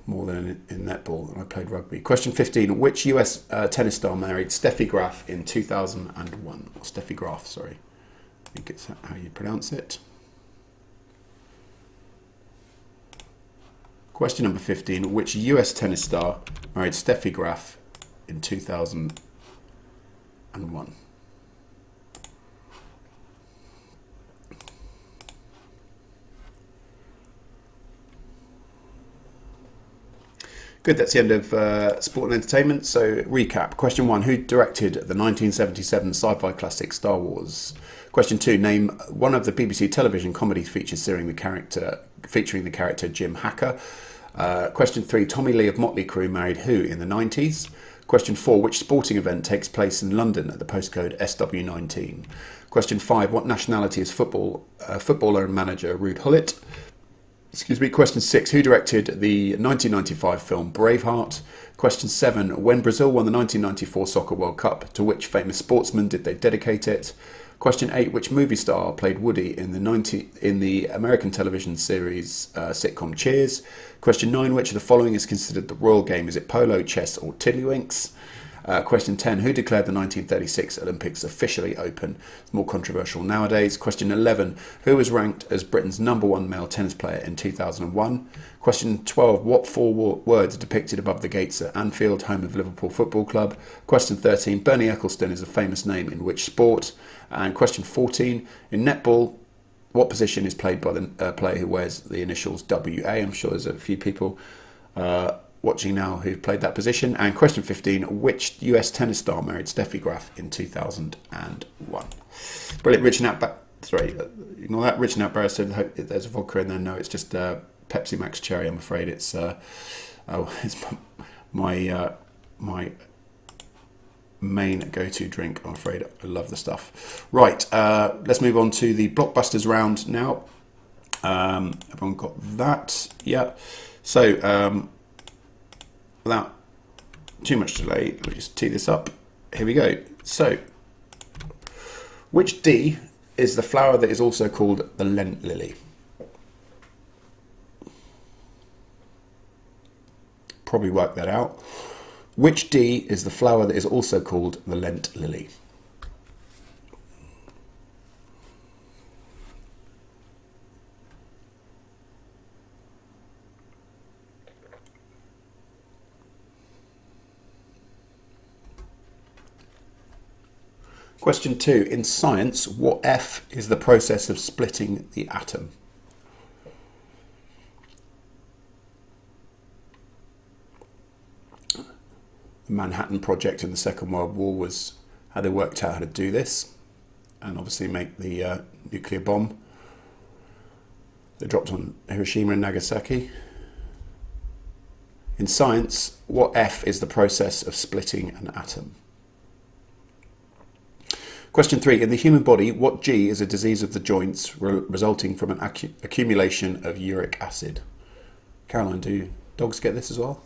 more than in netball, and I played rugby. Question 15. Which US tennis star married Steffi Graf in 2001? Or Steffi Graf, sorry. I think it's how you pronounce it. Question number 15. Which US tennis star married Steffi Graf in 2001? Good, that's the end of sport and entertainment. So recap. Question 1, who directed the 1977 sci-fi classic Star Wars? Question 2, name one of the BBC television comedy features featuring the character Jim Hacker. Question 3, Tommy Lee of Motley Crue married who in the 90s? Question 4, which sporting event takes place in London at the postcode SW19? Question 5, what nationality is footballer and manager Ruud Gullit? Question 6, who directed the 1995 film Braveheart? Question 7, when Brazil won the 1994 Soccer World Cup, to which famous sportsman did they dedicate it? Question 8, which movie star played Woody in the American television series sitcom Cheers? Question 9, which of the following is considered the royal game? Is it polo, chess, or tiddlywinks? Question 10, who declared the 1936 Olympics officially open? It's more controversial nowadays. Question 11, who was ranked as Britain's #1 male tennis player in 2001? Question 12, what 4 words are depicted above the gates at Anfield, home of Liverpool Football Club? Question 13, Bernie Ecclestone is a famous name in which sport? And question 14, in netball, what position is played by the player who wears the initials WA? I'm sure there's a few people watching now who've played that position. And question 15, which US tennis star married Steffi Graf in 2001? Brilliant. Rich Nat ignore that. Rich Nat Barrow said there's a vodka in there. No, it's just Pepsi Max Cherry, I'm afraid. It's my main go-to drink, I'm afraid. I love the stuff. Right, let's move on to the blockbusters round now. Everyone got that? Yeah. So, without too much delay, let me just tee this up. Here we go. So, which D is the flower that is also called the Lent lily? Probably work that out. Which D is the flower that is also called the Lent lily? Question 2. In science, what F is the process of splitting the atom? The Manhattan Project in the Second World War was how they worked out how to do this and obviously make the nuclear bomb that dropped on Hiroshima and Nagasaki. In science, what F is the process of splitting an atom? Question 3. In the human body, what G is a disease of the joints resulting from an accumulation of uric acid? Caroline, do dogs get this as well?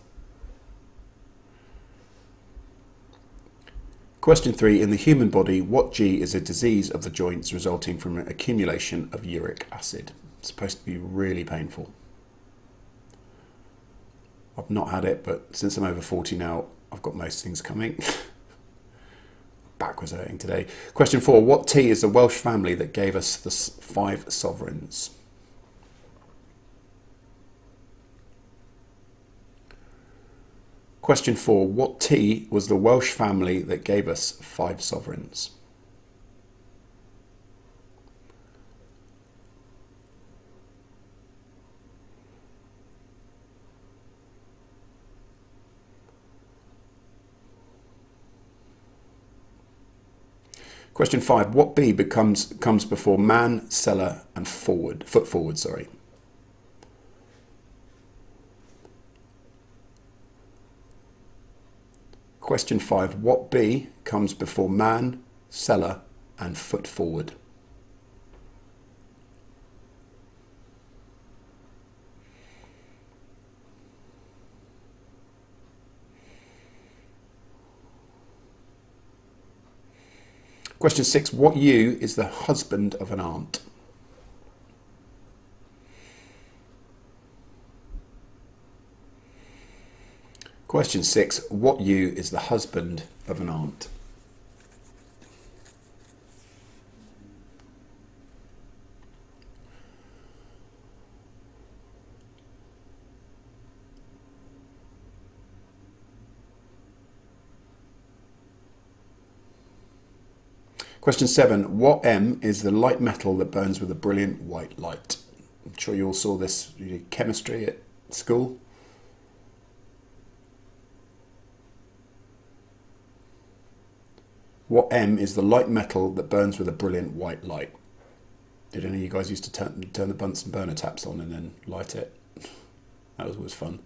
Question 3. In the human body, what G is a disease of the joints resulting from an accumulation of uric acid? It's supposed to be really painful. I've not had it, but since I'm over 40 now, I've got most things coming. Back was hurting today. Question 4. What T is the Welsh family that gave us the 5 sovereigns? Question 4. What T was the Welsh family that gave us 5 sovereigns? Question 5. What B comes before man, seller, and foot forward? Sorry. Question 5. What B comes before man, seller, and foot forward? Question 6. What U is the husband of an aunt? Question 6. What U is the husband of an aunt? Question 7. What M is the light metal that burns with a brilliant white light? I'm sure you all saw this in chemistry at school. What M is the light metal that burns with a brilliant white light? Did any of you guys used to turn the Bunsen burner taps on and then light it? That was always fun.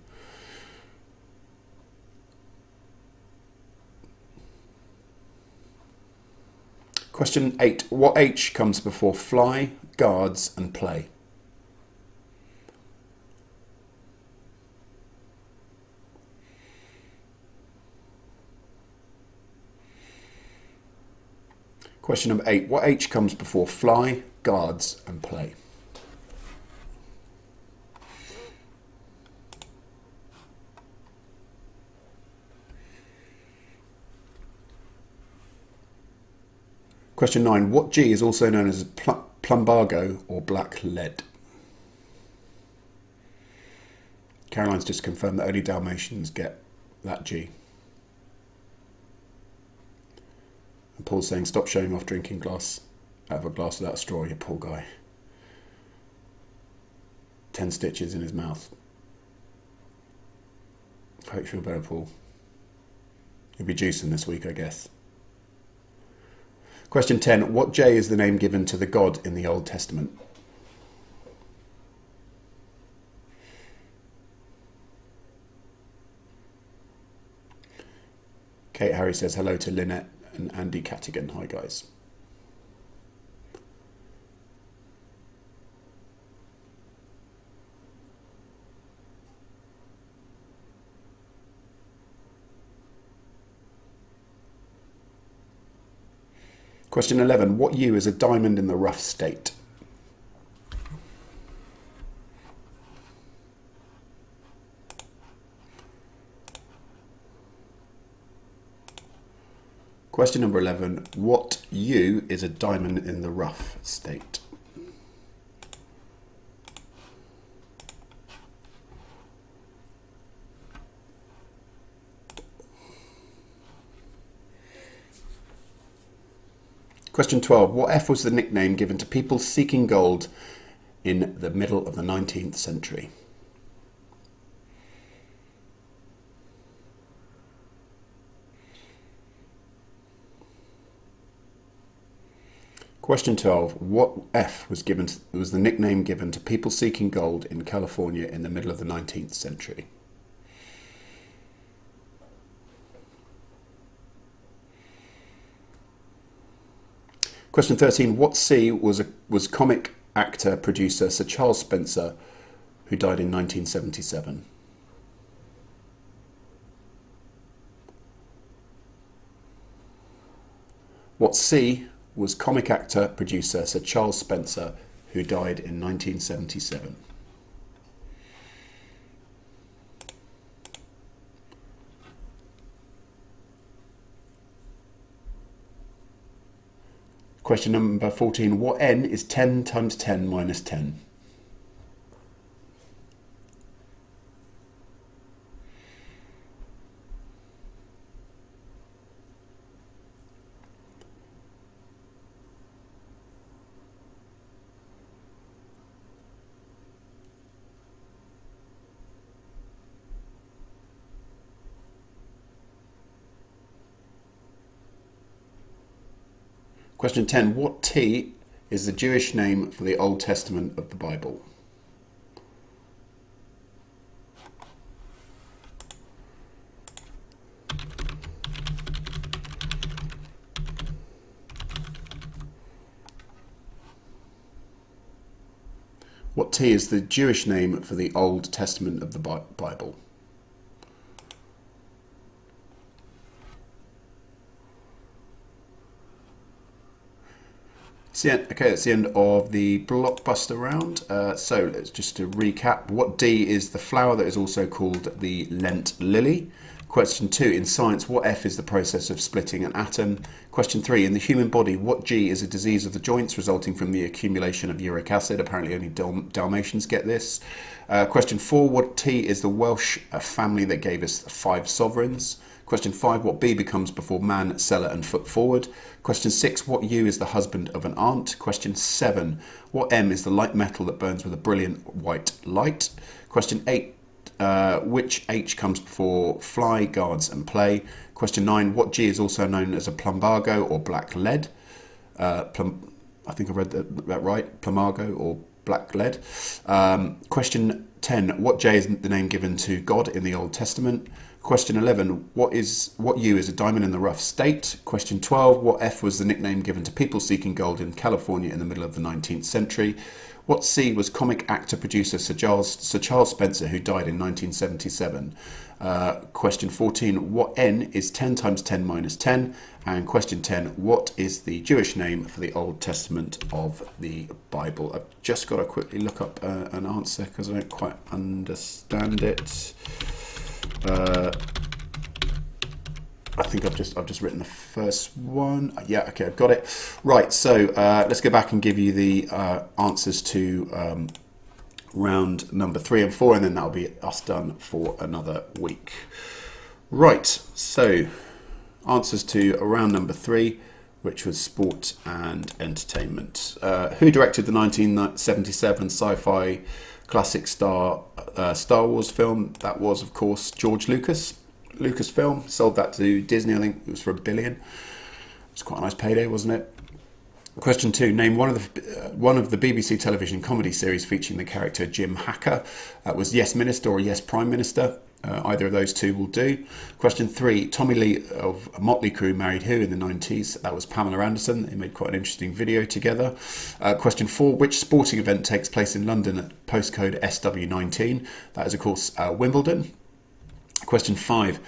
Question 8. What H comes before fly, guards, and play? Question number 8. What H comes before fly, guards, and play? Question 9. What G is also known as plumbago or black lead? Caroline's just confirmed that only Dalmatians get that G. And Paul's saying, stop showing off drinking glass out of a glass without a straw, you poor guy. 10 stitches in his mouth. Hope you feel better, Paul. You'll be juicing this week, I guess. Question 10. What J is the name given to the God in the Old Testament? Kate Harry says hello to Lynette and Andy Cattigan. Hi, guys. Question 11. What U is a diamond in the rough state? Question number 11. What U is a diamond in the rough state? Question 12. What F was the nickname given to people seeking gold in the middle of the 19th century? Question 12. What F was the nickname given to people seeking gold in California in the middle of the 19th century? Question 13. What C was comic actor, producer Sir Charles Spencer, who died in 1977? What C was comic actor, producer Sir Charles Spencer, who died in 1977? Question number 14. What N is 10 times 10 minus 10? Question 10. What T is the Jewish name for the Old Testament of the Bible? What T is the Jewish name for the Old Testament of the Bible? Okay, that's the end of the blockbuster round. So let's just to recap. What D is the flower that is also called the Lent lily? Question 2, in science, what F is the process of splitting an atom? Question 3, in the human body, what G is a disease of the joints resulting from the accumulation of uric acid? Apparently only Dalmatians get this. Question 4, what T is the Welsh family that gave us 5 sovereigns? Question 5, what B becomes before man, seller and foot forward? Question 6, what U is the husband of an aunt? Question 7, what M is the light metal that burns with a brilliant white light? Question 8, which H comes before fly, guards and play? Question 9, what G is also known as a plumbago or black lead? I think I read that right, plumbago or black lead. Question 10, what J is the name given to God in the Old Testament? Question 11, what U is a diamond in the rough state? Question 12, what F was the nickname given to people seeking gold in California in the middle of the 19th century? What C was comic actor producer Sir Charles Spencer, who died in 1977? Question 14, what N is 10 times 10 minus 10? And question 10, what is the Jewish name for the Old Testament of the Bible? I've just got to quickly look up an answer because I don't quite understand it. I think I've just written the first one. Yeah, okay, I've got it. Right, so let's go back and give you the answers to round number 3 and 4, and then that'll be us done for another week. Right, so answers to round number 3, which was sport and entertainment. Who directed the 1977 sci-fi classic Star Wars film? That was, of course, George Lucas. Lucasfilm sold that to Disney. I think it was for $1 billion. It's quite a nice payday, wasn't it? Question 2. Name one of the BBC television comedy series featuring the character Jim Hacker. That was Yes Minister or Yes Prime Minister. Either of those two will do. Question 3. Tommy Lee of Motley Crue married who in the 90s? That was Pamela Anderson. They made quite an interesting video together. Question 4. Which sporting event takes place in London at postcode SW19? That is, of course, Wimbledon. Question 5.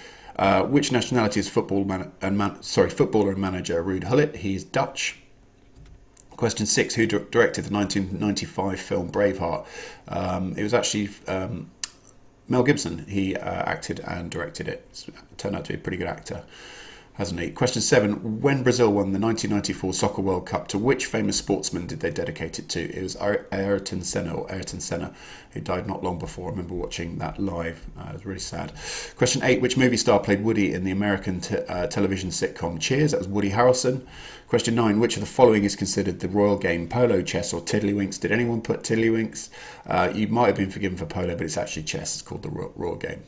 Which nationality is footballer and manager Ruud Gullit? He's Dutch. Question 6, who directed the 1995 film Braveheart? It was actually Mel Gibson. He acted and directed it. Turned out to be a pretty good actor, hasn't he? Question 7, when Brazil won the 1994 Soccer World Cup, to which famous sportsman did they dedicate it to? It was Ayrton Senna, who died not long before. I remember watching that live. It was really sad. Question 8, which movie star played Woody in the American television sitcom Cheers? That was Woody Harrelson. Question 9, which of the following is considered the royal game, polo, chess or tiddlywinks? Did anyone put tiddlywinks? You might have been forgiven for polo, but it's actually chess. It's called the royal game.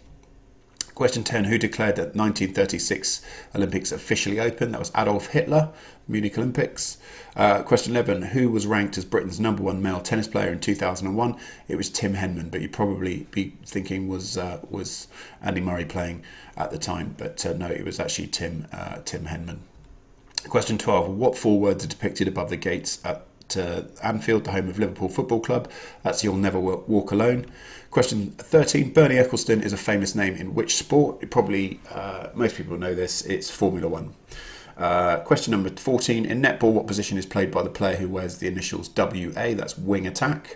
Question 10, who declared that 1936 Olympics officially open? That was Adolf Hitler, Munich Olympics. Question 11, who was ranked as Britain's #1 male tennis player in 2001? It was Tim Henman, but you'd probably be thinking was Andy Murray playing at the time, but no, it was actually Tim Henman. Question 12, what 4 words are depicted above the gates at Anfield, the home of Liverpool Football Club? That's "You'll never walk alone." Question 13, Bernie Ecclestone is a famous name in which sport? Probably most people know this. It's Formula 1. Question number 14, in netball, what position is played by the player who wears the initials WA? That's wing attack.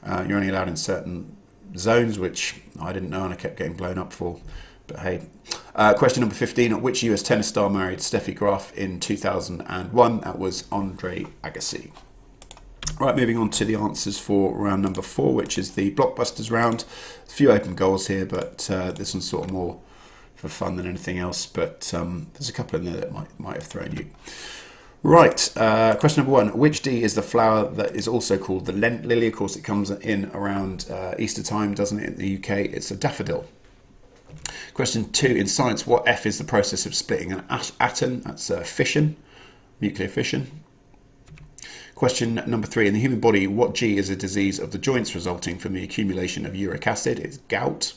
You're only allowed in certain zones, which I didn't know and I kept getting blown up for. But hey. Question number 15, which US tennis star married Steffi Graf in 2001? That was Andre Agassi. Right, moving on to the answers for round number 4, which is the blockbusters round. A few open goals here, but this one's sort of more for fun than anything else. But there's a couple in there that might have thrown you. Right, question number 1. Which D is the flower that is also called the Lent lily? Of course, it comes in around Easter time, doesn't it? In the UK, it's a daffodil. Question 2, in science, what F is the process of splitting an atom? That's fission, nuclear fission. Question number 3, in the human body, what G is a disease of the joints resulting from the accumulation of uric acid? It's gout.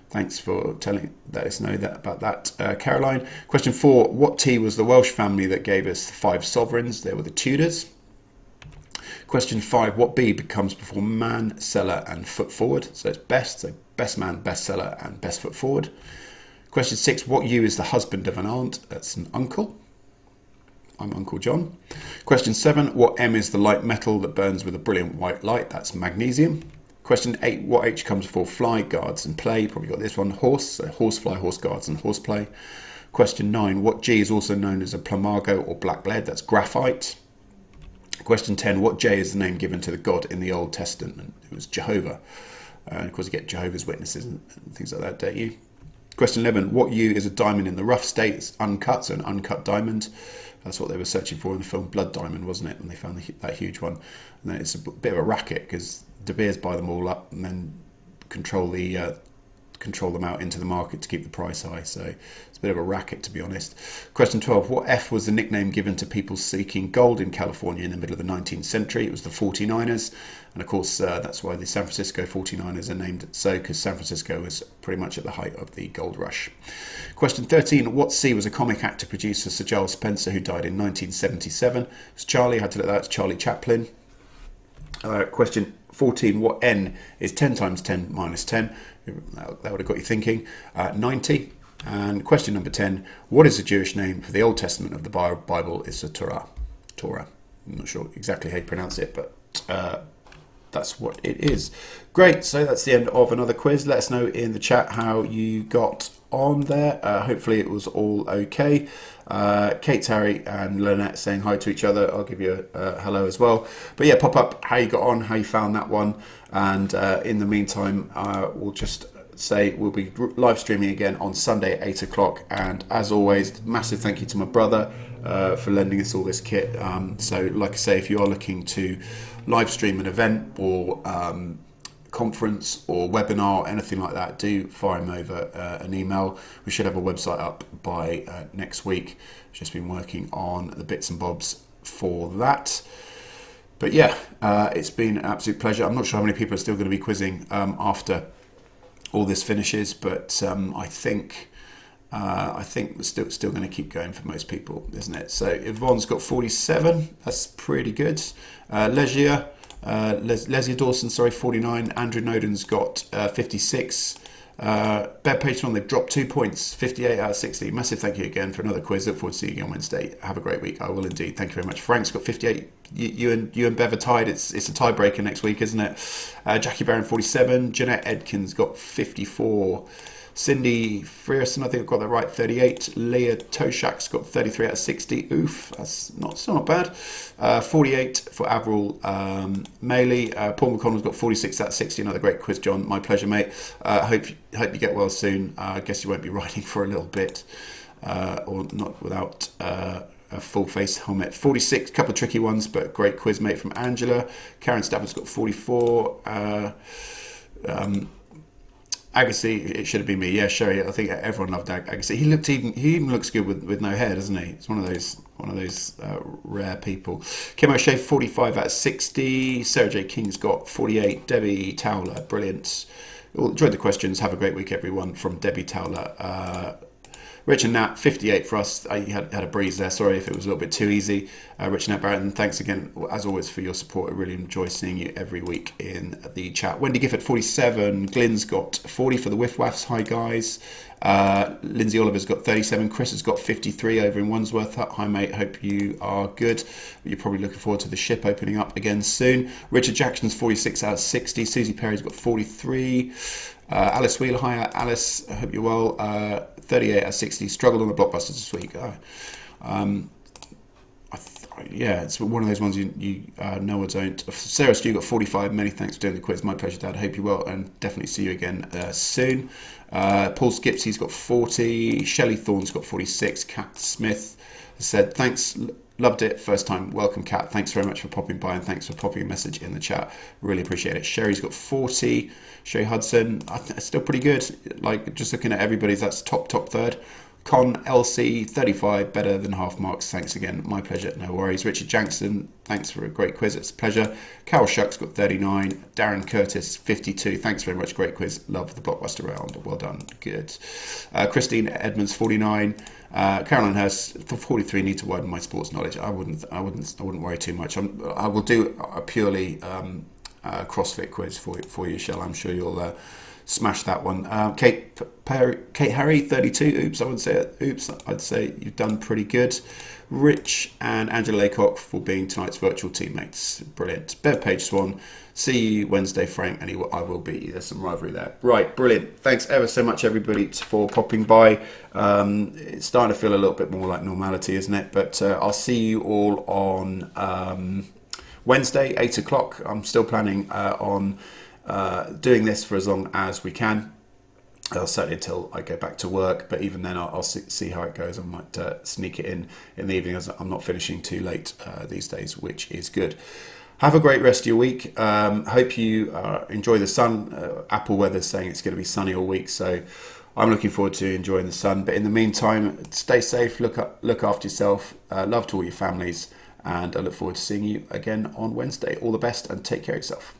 Thanks for letting us know about that, Caroline. Question 4, what T was the Welsh family that gave us 5 sovereigns? They were the Tudors. Question 5, what B comes before man, seller and foot forward? So it's best, so best man, best seller and best foot forward. Question 6, what U is the husband of an aunt? That's an uncle. I'm Uncle John. Question 7, what M is the light metal that burns with a brilliant white light? That's magnesium. Question 8, what H comes before fly, guards and play? Probably got this one, horse. So horse fly, horse guards and horse play. Question 9, what G is also known as a plumago or black lead? That's graphite. Question 10, what J is the name given to the God in the Old Testament? It was Jehovah. And of course you get Jehovah's Witnesses and things like that, don't you? Question 11, what U is a diamond in the rough state? It's uncut, so an uncut diamond. That's what they were searching for in the film Blood Diamond, wasn't it? When they found that huge one. And then it's a bit of a racket because De Beers buy them all up and then control them out into the market to keep the price high. So it's a bit of a racket, to be honest. Question 12, what F was the nickname given to people seeking gold in California in the middle of the 19th century? It was the 49ers. And of course, that's why the San Francisco 49ers are named so, because San Francisco was pretty much at the height of the gold rush. Question 13, what C was a comic actor producer Sir Giles Spencer who died in 1977? It's Charlie, I had to let that, it's Charlie Chaplin. Question 14, what N is 10 times 10 minus 10? That would have got you thinking. 90. And question number 10, what is the Jewish name for the Old Testament of the Bible? It's the Torah. I'm not sure exactly how you pronounce it, but that's what it is. Great, so that's the end of another quiz. Let us know in the chat how you got on there. Hopefully it was all okay. Kate, Harry and Lynette saying hi to each other. I'll give you a hello as well. But yeah, pop up how you got on, how you found that one. And in the meantime, we'll just say we'll be live streaming again on Sunday at 8 o'clock. And as always, massive thank you to my brother for lending us all this kit. So like I say, if you are looking to live stream an event or conference or webinar, anything like that, do fire him over an email. We should have a website up by next week. Just been working on the bits and bobs for that. But yeah, it's been an absolute pleasure. I'm not sure how many people are still going to be quizzing after all this finishes, but I think we're still going to keep going for most people, isn't it? So Yvonne's got 47. That's pretty good. Lesia Dawson, 49. Andrew Noden's got 56. Bed page one, they've dropped 2 points, 58 out of 60. Massive thank you again for another quiz. Look forward to seeing you on Wednesday. Have a great week. I will indeed. Thank you very much. Frank's got 58. You and Bev are tied. It's a tiebreaker next week, isn't it? Jackie Barron 47. Jeanette Edkins got 54. Cindy Frierson, I think I've got that right, 38. Leah Toshak's got 33 out of 60. Oof, that's not bad. 48 for Avril Maley. Paul McConnell's got 46 out of 60. Another great quiz, John. My pleasure, mate. Hope you get well soon. I guess you won't be riding for a little bit, or not without a full face helmet. 46, couple of tricky ones, but great quiz, mate, from Angela. Karen Stafford's got 44. Agassi, it should have been me. Yeah, Sherry. I think everyone loved Agassi. He even looks good with no hair, doesn't he? It's one of those rare people. Kim O'Shea 45 out of 60. Sarah J King's got 48. Debbie Towler, brilliant. Well, enjoyed the questions. Have a great week, everyone. From Debbie Towler. Richard Nat 58 for us. I had a breeze there. Sorry if it was a little bit too easy. Richard Nat Barrett, and thanks again as always for your support. I really enjoy seeing you every week in the chat. Wendy Gifford 47. Glyn's got 40 for the Whiff Waffs. Hi guys. Lindsay Oliver's got 37. Chris has got 53 over in Wandsworth. Hi mate, hope you are good. You're probably looking forward to the ship opening up again soon. Richard Jackson's 46 out of 60. Susie Perry's got 43. Alice Wheeler, hi Alice, I hope you're well. 38 out of 60. Struggled on the blockbusters this week. Yeah, it's one of those ones you know or don't. Sarah Stew got 45. Many thanks for doing the quiz. My pleasure, Dad. Hope you're well, and definitely see you again soon. Paul Skipsy's got 40. Shelley Thorne's got 46. Kat Smith said, thanks, loved it. First time. Welcome, Kat. Thanks very much for popping by, and thanks for popping a message in the chat. Really appreciate it. Sherry's got 40. Sherry Hudson, still pretty good. Like, just looking at everybody's, that's top third. Con LC 35, better than half marks. Thanks again. My pleasure. No worries. Richard Jackson, thanks for a great quiz. It's a pleasure. Carol Shucks got 39. Darren Curtis 52. Thanks very much. Great quiz. Love the blockbuster round. Well done. Good. Christine Edmonds 49. Caroline Hurst 43. Need to widen my sports knowledge. I wouldn't worry too much. I will do a purely CrossFit quiz for you, Shell. I'm sure you'll smash that one. Kate Harry 32. Oops, I would say it. Oops, I'd say you've done pretty good. Rich and Angela Laycock for being tonight's virtual teammates. Brilliant. Bev Page Swan. See you Wednesday, Frank, and I will be. There's some rivalry there. Right, brilliant. Thanks ever so much, everybody, for popping by. It's starting to feel a little bit more like normality, isn't it? But I'll see you all on Wednesday, 8 o'clock. I'm still planning on doing this for as long as we can. Certainly until I go back to work, but even then I'll see how it goes. I might sneak it in the evening, as I'm not finishing too late these days, which is good. Have a great rest of your week. Hope you enjoy the sun. Apple weather's saying it's going to be sunny all week, so I'm looking forward to enjoying the sun. But in the meantime, stay safe, look after yourself, love to all your families, and I look forward to seeing you again on Wednesday. All the best and take care of yourself.